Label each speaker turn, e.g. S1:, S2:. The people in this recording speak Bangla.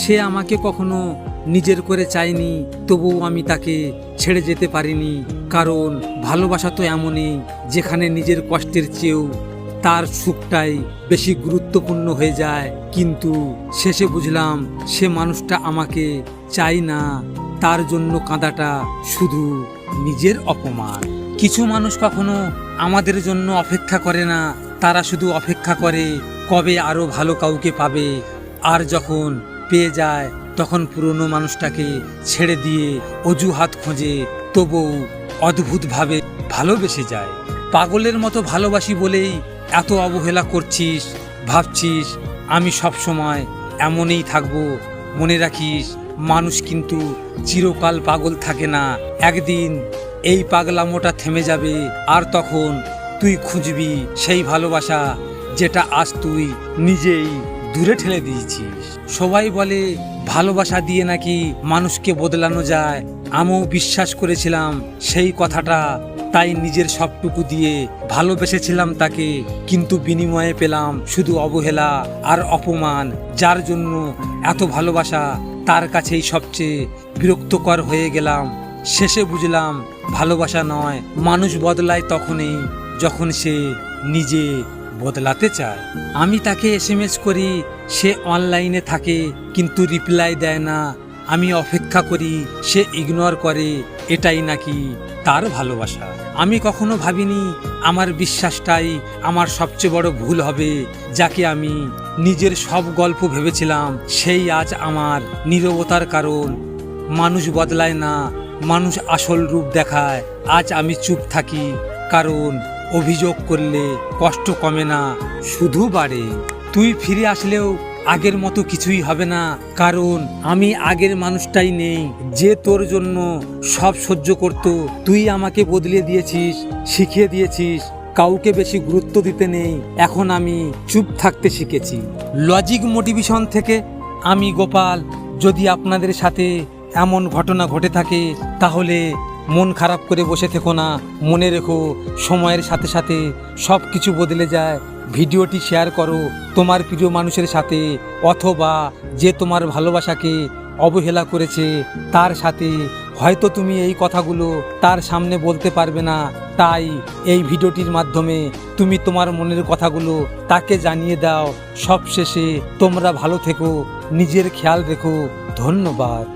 S1: সে আমাকে কখনো নিজের করে চায়নি, তবুও আমি তাকে ছেড়ে যেতে পারিনি। কারণ ভালোবাসা তো এমনই, যেখানে নিজের কষ্টের চেয়েও তার সুখটাই বেশি গুরুত্বপূর্ণ হয়ে যায়। কিন্তু শেষে বুঝলাম সে মানুষটা আমাকে চাই না, তার জন্য কাঁদাটা শুধু নিজের অপমান। কিছু মানুষ কখনো আমাদের জন্য অপেক্ষা করে না, তারা শুধু অপেক্ষা করে কবে আরো ভালো কাউকে পাবে। আর যখন পেয়ে যায় তখন পুরনো মানুষটাকে ছেড়ে দিয়ে অজুহাত খোঁজে, তবুও অদ্ভুতভাবে ভালোবেসে যায়। পাগলের মতো ভালোবাসি বলেই এত অবহেলা করছিস, ভাবছিস আমি সব সময় এমনই থাকবো। মনে রাখিস, মানুষ কিন্তু চিরকাল পাগল থাকে না। একদিন এই পাগলামোটা থেমে যাবে, আর তখন তুই খুঁজবি সেই ভালোবাসা যেটা আজ তুই নিজেই দূরে ঠেলে দিয়েছিস। সবাই বলে ভালোবাসা দিয়ে নাকি মানুষকে বদলানো যায়। আমিও বিশ্বাস করেছিলাম সেই কথাটা, তাই নিজের সবটুকু দিয়ে ভালোবেসেছিলাম তাকে। কিন্তু বিনিময়ে পেলাম শুধু অবহেলা আর অপমান। যার জন্য এত ভালোবাসা তার কাছেই সবচেয়ে বিরক্তকর হয়ে গেলাম। শেষে বুঝলাম ভালোবাসা নয়, মানুষ বদলায় তখনই যখন সে নিজে বদলাতে চায়। আমি তাকে এসএমএস করি, সে অনলাইনে থাকে কিন্তু রিপ্লাই দেয় না। আমি অপেক্ষা করি, সে ইগনোর করে। এটাই নাকি তার ভালোবাসা? আমি কখনো ভাবিনি আমার বিশ্বাসটাই আমার সবচেয়ে বড় ভুল হবে। যাকে আমি নিজের সব গল্প ভেবেছিলাম, সেই আজ আমার নীরবতার কারণ। মানুষ বদলায় না, মানুষ আসল রূপ দেখায়। আজ আমি চুপ থাকি, কারণ অভিযোগ করলে কষ্ট কমে না, শুধু বাড়ে। তুই ফিরে আসলেও আগের মতো কিছুই হবে না, কারণ আমি আগের মানুষটাই নেই যে তোর জন্য সব সহ্য করত। তুই আমাকে বদলে দিয়েছিস, শিখিয়ে দিয়েছিস কাউকে বেশি গুরুত্ব দিতে নেই। এখন আমি চুপ থাকতে শিখেছি। লজিক মোটিভেশন থেকে আমি গোপাল। যদি আপনাদের সাথে এমন ঘটনা ঘটে থাকে তাহলে মন খারাপ করে বসে থেকো না। মনে রেখো, সময়ের সাথে সাথে সব কিছু বদলে যায়। ভিডিওটি শেয়ার করো তোমার প্রিয় মানুষের সাথে, অথবা যে তোমার ভালোবাসাকে অবহেলা করেছে তার সাথে। হয়তো তুমি এই কথাগুলো তার সামনে বলতে পারবে না, তাই এই ভিডিওটির মাধ্যমে তুমি তোমার মনের কথাগুলো তাকে জানিয়ে দাও। সবশেষে তোমরা ভালো থেকো, নিজের খেয়াল রেখো। ধন্যবাদ।